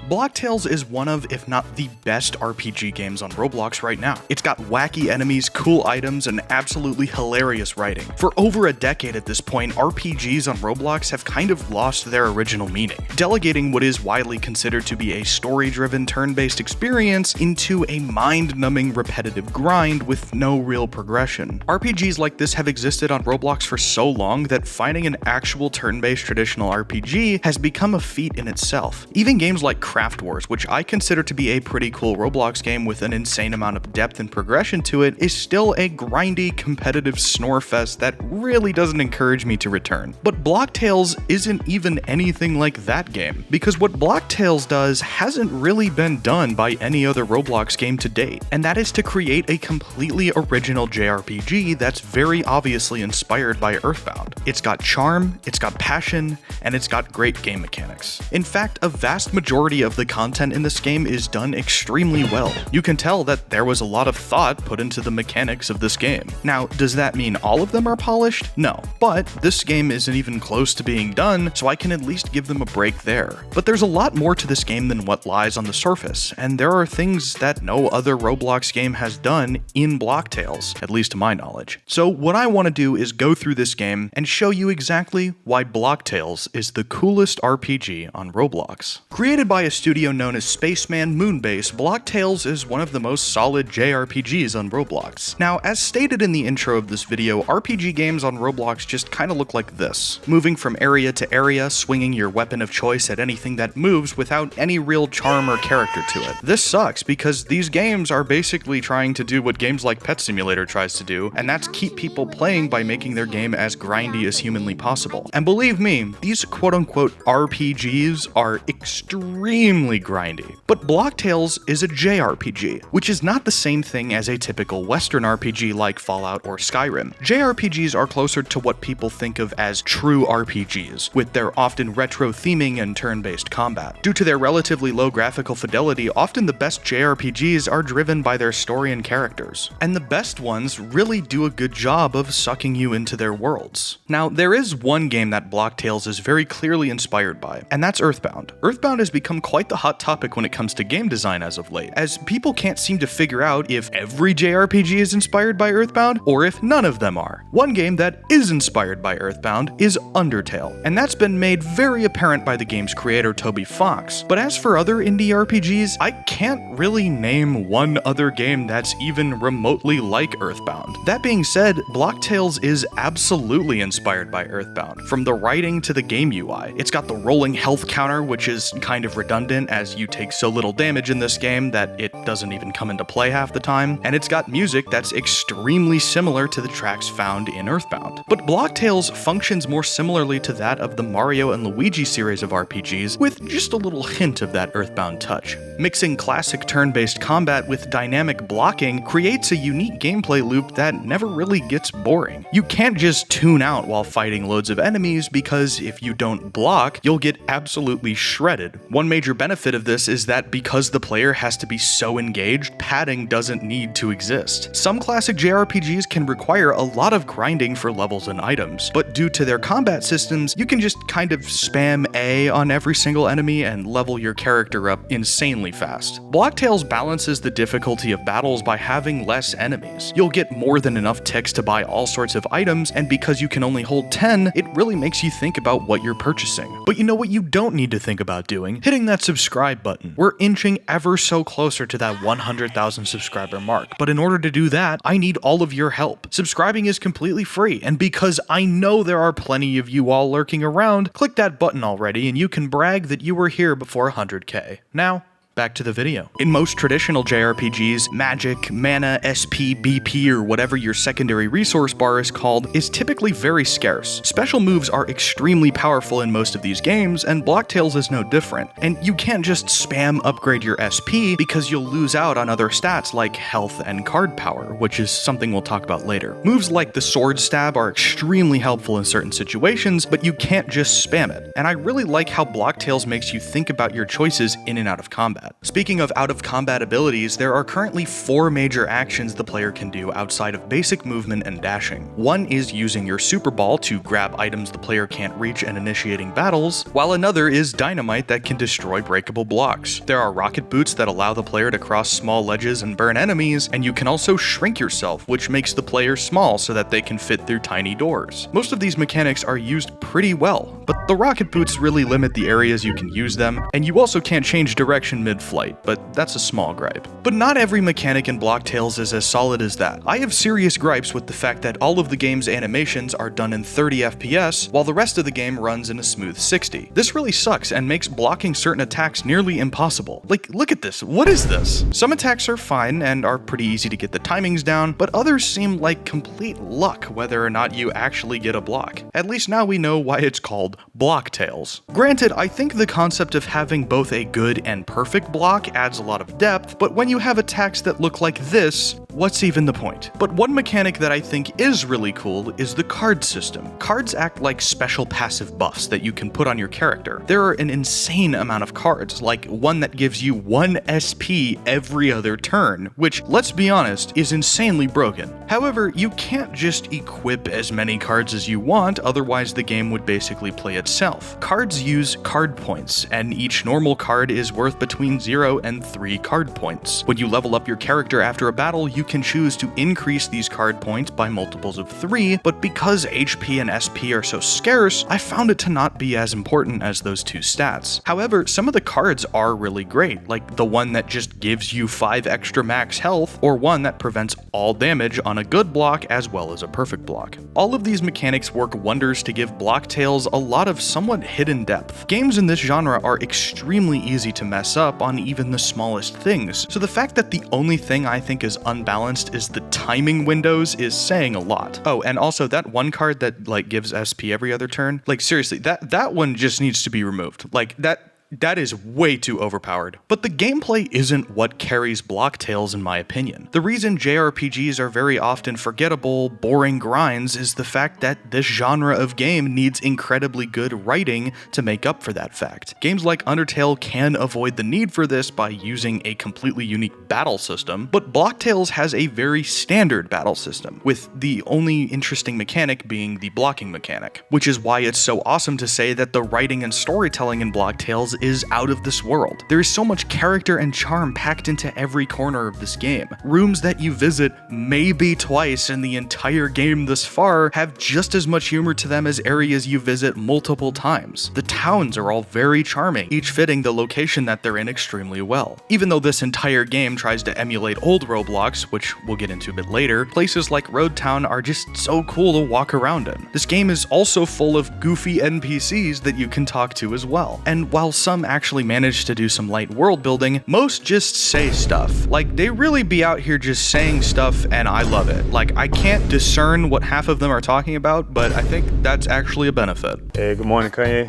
Block Tales is one of, if not the best RPG games on Roblox right now. It's got wacky enemies, cool items, and absolutely hilarious writing. For over a decade at this point, RPGs on Roblox have kind of lost their original meaning, delegating what is widely considered to be a story-driven turn-based experience into a mind-numbing repetitive grind with no real progression. RPGs like this have existed on Roblox for so long that finding an actual turn-based traditional RPG has become a feat in itself. Even games like Craft Wars, which I consider to be a pretty cool Roblox game with an insane amount of depth and progression to it, is still a grindy, competitive snorefest that really doesn't encourage me to return. But Block Tales isn't even anything like that game, because what Block Tales does hasn't really been done by any other Roblox game to date, and that is to create a completely original JRPG that's very obviously inspired by Earthbound. It's got charm, it's got passion, and it's got great game mechanics. In fact, a vast majority of the content in this game is done extremely well. You can tell that there was a lot of thought put into the mechanics of this game. Now, does that mean all of them are polished? No, but this game isn't even close to being done, so I can at least give them a break there. But there's a lot more to this game than what lies on the surface, and there are things that no other Roblox game has done in Block Tales, at least to my knowledge. So what I want to do is go through this game and show you exactly why Block Tales is the coolest RPG on Roblox. Created by a studio known as Spaceman Moonbase, Block Tales is one of the most solid JRPGs on Roblox. Now, as stated in the intro of this video, RPG games on Roblox just kinda look like this. Moving from area to area, swinging your weapon of choice at anything that moves without any real charm or character to it. This sucks because these games are basically trying to do what games like Pet Simulator tries to do, and that's keep people playing by making their game as grindy as humanly possible. And believe me, these quote-unquote RPGs are extremely grindy. But Block Tales is a JRPG, which is not the same thing as a typical Western RPG like Fallout or Skyrim. JRPGs are closer to what people think of as true RPGs, with their often retro theming and turn-based combat. Due to their relatively low graphical fidelity, often the best JRPGs are driven by their story and characters, and the best ones really do a good job of sucking you into their worlds. Now, there is one game that Block Tales is very clearly inspired by, and that's Earthbound. Earthbound has become quite the hot topic when it comes to game design as of late, as people can't seem to figure out if every JRPG is inspired by Earthbound, or if none of them are. One game that is inspired by Earthbound is Undertale, and that's been made very apparent by the game's creator Toby Fox. But as for other indie RPGs, I can't really name one other game that's even remotely like Earthbound. That being said, Block Tales is absolutely inspired by Earthbound, from the writing to the game UI. It's got the rolling health counter, which is kind of redundant as you take so little damage in this game that it doesn't even come into play half the time, and it's got music that's extremely similar to the tracks found in Earthbound. But Block Tales functions more similarly to that of the Mario and Luigi series of RPGs, with just a little hint of that Earthbound touch. Mixing classic turn-based combat with dynamic blocking creates a unique gameplay loop that never really gets boring. You can't just tune out while fighting loads of enemies, because if you don't block, you'll get absolutely shredded. One major benefit of this is that because the player has to be so engaged, padding doesn't need to exist. Some classic JRPGs can require a lot of grinding for levels and items, but due to their combat systems, you can just kind of spam A on every single enemy and level your character up insanely fast. Block Tales balances the difficulty of battles by having less enemies. You'll get more than enough ticks to buy all sorts of items, and because you can only hold 10, it really makes you think about what you're purchasing. But you know what you don't need to think about doing? Hitting that subscribe button. We're inching ever so closer to that 100,000 subscriber mark, but in order to do that, I need all of your help. Subscribing is completely free, and because I know there are plenty of you all lurking around, click that button already and you can brag that you were here before 100K. Now, back to the video. In most traditional JRPGs, magic, mana, SP, BP, or whatever your secondary resource bar is called, is typically very scarce. Special moves are extremely powerful in most of these games, and Block Tales is no different. And you can't just spam upgrade your SP because you'll lose out on other stats like health and card power, which is something we'll talk about later. Moves like the sword stab are extremely helpful in certain situations, but you can't just spam it. And I really like how Block Tales makes you think about your choices in and out of combat. combat. Speaking of out-of-combat abilities, there are currently 4 major actions the player can do outside of basic movement and dashing. One is using your Super Ball to grab items the player can't reach and initiating battles, while another is dynamite that can destroy breakable blocks. There are rocket boots that allow the player to cross small ledges and burn enemies, and you can also shrink yourself, which makes the player small so that they can fit through tiny doors. Most of these mechanics are used pretty well, but the rocket boots really limit the areas you can use them, and you also can't change direction mid-flight, but that's a small gripe. But not every mechanic in Block Tales is as solid as that. I have serious gripes with the fact that all of the game's animations are done in 30 FPS, while the rest of the game runs in a smooth 60. This really sucks and makes blocking certain attacks nearly impossible. Like, look at this, what is this? Some attacks are fine and are pretty easy to get the timings down, but others seem like complete luck whether or not you actually get a block. At least now we know why it's called Block Tales. Granted, I think the concept of having both a good and perfect block adds a lot of depth, but when you have attacks that look like this, what's even the point? But one mechanic that I think is really cool is the card system. Cards act like special passive buffs that you can put on your character. There are an insane amount of cards, like one that gives you 1 SP every other turn, which, let's be honest, is insanely broken. However, you can't just equip as many cards as you want, otherwise the game would basically play itself. Cards use card points, and each normal card is worth between 0 and 3 card points. When you level up your character after a battle, you can choose to increase these card points by multiples of 3, but because HP and SP are so scarce, I found it to not be as important as those two stats. However, some of the cards are really great, like the one that just gives you 5 extra max health, or one that prevents all damage on a good block as well as a perfect block. All of these mechanics work wonders to give Block Tales a lot of somewhat hidden depth. Games in this genre are extremely easy to mess up on even the smallest things, so the fact that the only thing I think is unbalanced is the timing windows is saying a lot. Oh, and also that one card that like gives SP every other turn, like seriously, that one just needs to be removed. Like that is way too overpowered. But the gameplay isn't what carries Block Tales in my opinion. The reason JRPGs are very often forgettable, boring grinds is the fact that this genre of game needs incredibly good writing to make up for that fact. Games like Undertale can avoid the need for this by using a completely unique battle system, but Block Tales has a very standard battle system, with the only interesting mechanic being the blocking mechanic, which is why it's so awesome to say that the writing and storytelling in Block Tales is out of this world. There is so much character and charm packed into every corner of this game. Rooms that you visit maybe twice in the entire game thus far have just as much humor to them as areas you visit multiple times. The towns are all very charming, each fitting the location that they're in extremely well. Even though this entire game tries to emulate old Roblox, which we'll get into a bit later, places like Road Town are just so cool to walk around in. This game is also full of goofy NPCs that you can talk to as well. And while some actually manage to do some light world building, most just say stuff. Like, they really be out here just saying stuff, and I love it. Like, I can't discern what half of them are talking about, but I think that's actually a benefit. Hey, good morning, Kanye.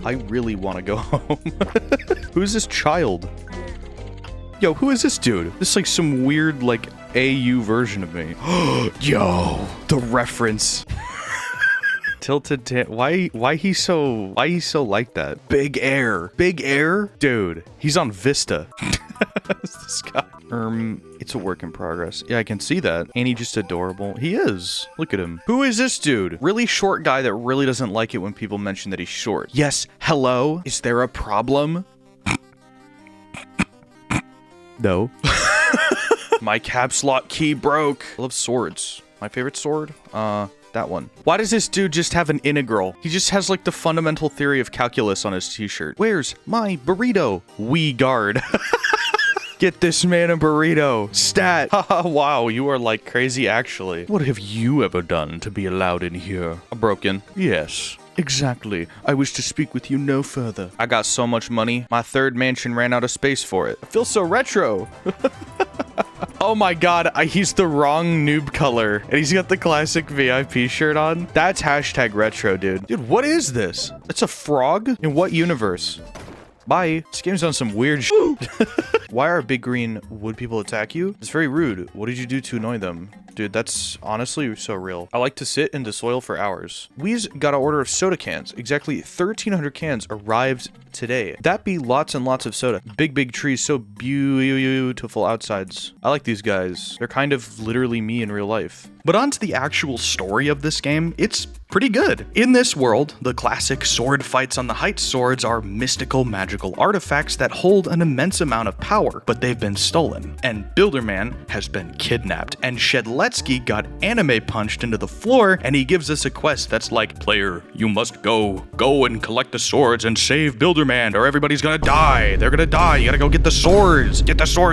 I really want to go home. Who's this child? Yo, who is this dude? This is like some weird, like, AU version of me. Yo, the reference. Tilted why he's so like that? Big Air, dude, he's on Vista. This guy. It's a work in progress. Yeah, I can see that. Ain't he just adorable? He is. Look at him. Who is this dude? Really short guy that really doesn't like it when people mention that he's short. Yes, hello? Is there a problem? No. My caps lock key broke. I love swords. My favorite sword? That one. Why does this dude just have an integral? He just has like the fundamental theory of calculus on his t-shirt. Where's my burrito? We guard. Get this man a burrito. Stat. Haha, wow, you are like crazy actually. What have you ever done to be allowed in here? Broken. Yes. Exactly. I wish to speak with you no further. I got so much money, my third mansion ran out of space for it. I feel so retro. Oh my god, he's the wrong noob color. And he's got the classic VIP shirt on. That's hashtag retro, dude. Dude, what is this? It's a frog? In what universe? Bye. This game's on some weird shit. Why are big green wood people attack you? It's very rude. What did you do to annoy them? Dude, that's honestly so real. I like to sit in the soil for hours. We's got an order of soda cans. Exactly 1,300 cans arrived today. That be lots and lots of soda. Big trees, so beautiful outsides. I like these guys. They're kind of literally me in real life. But on to the actual story of this game, it's pretty good. In this world, the classic sword fights on the Heights swords are mystical magical artifacts that hold an immense amount of power, but they've been stolen. And Builderman has been kidnapped, and Shedletsky got anime punched into the floor, and he gives us a quest that's like, player, you must go and collect the swords and save Builderman, or everybody's gonna die. They're gonna die. You gotta go get the swords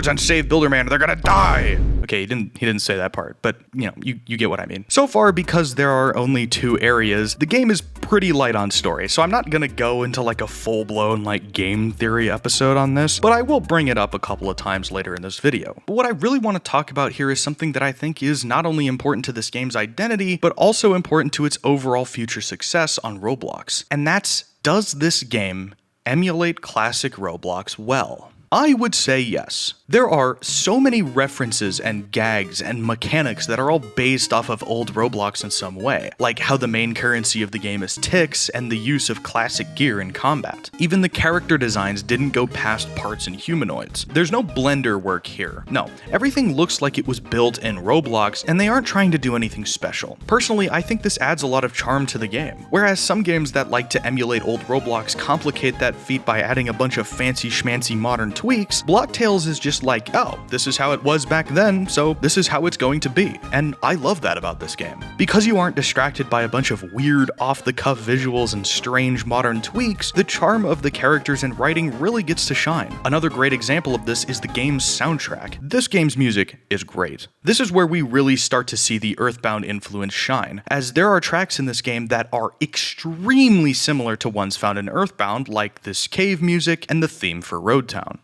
and save Builderman, or they're gonna die. Okay, he didn't say that part, but you know, you get what I mean. So far, because there are only 2 areas, the game is pretty light on story, so I'm not gonna go into like a full-blown like game theory episode on this, but I will bring it up a couple of times later in this video. But what I really want to talk about here is something that I think is not only important to this game's identity, but also important to its overall future success on Roblox. And that's, does this game emulate classic Roblox well? I would say yes. There are so many references and gags and mechanics that are all based off of old Roblox in some way, like how the main currency of the game is ticks and the use of classic gear in combat. Even the character designs didn't go past parts and humanoids. There's no Blender work here. No, everything looks like it was built in Roblox and they aren't trying to do anything special. Personally, I think this adds a lot of charm to the game, whereas some games that like to emulate old Roblox complicate that feat by adding a bunch of fancy schmancy modern tweaks. Blocktails is just like, oh, this is how it was back then, so this is how it's going to be. And I love that about this game. Because you aren't distracted by a bunch of weird off-the-cuff visuals and strange modern tweaks, the charm of the characters and writing really gets to shine. Another great example of this is the game's soundtrack. This game's music is great. This is where we really start to see the Earthbound influence shine, as there are tracks in this game that are extremely similar to ones found in Earthbound, like this cave music and the theme for Road Town.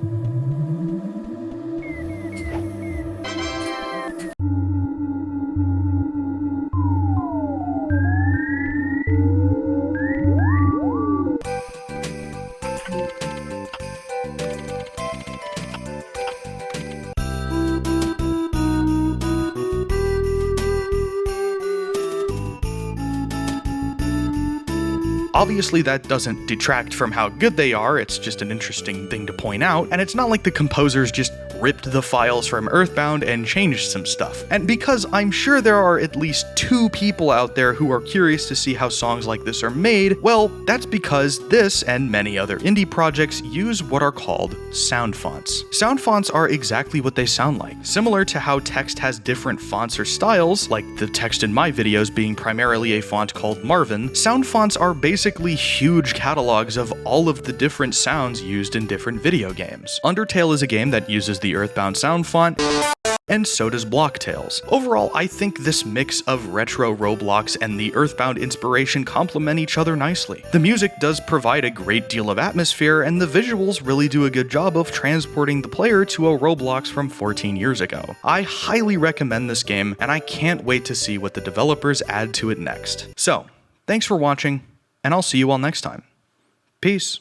Obviously, that doesn't detract from how good they are, it's just an interesting thing to point out, and it's not like the composers just ripped the files from Earthbound and changed some stuff. And because I'm sure there are at least 2 people out there who are curious to see how songs like this are made, well, that's because this and many other indie projects use what are called sound fonts. Sound fonts are exactly what they sound like. Similar to how text has different fonts or styles, like the text in my videos being primarily a font called Marvin, sound fonts are basically huge catalogs of all of the different sounds used in different video games. Undertale is a game that uses the Earthbound sound font, and so does Blocktails. Overall, I think this mix of retro Roblox and the Earthbound inspiration complement each other nicely. The music does provide a great deal of atmosphere, and the visuals really do a good job of transporting the player to a Roblox from 14 years ago. I highly recommend this game, and I can't wait to see what the developers add to it next. So, thanks for watching, and I'll see you all next time. Peace.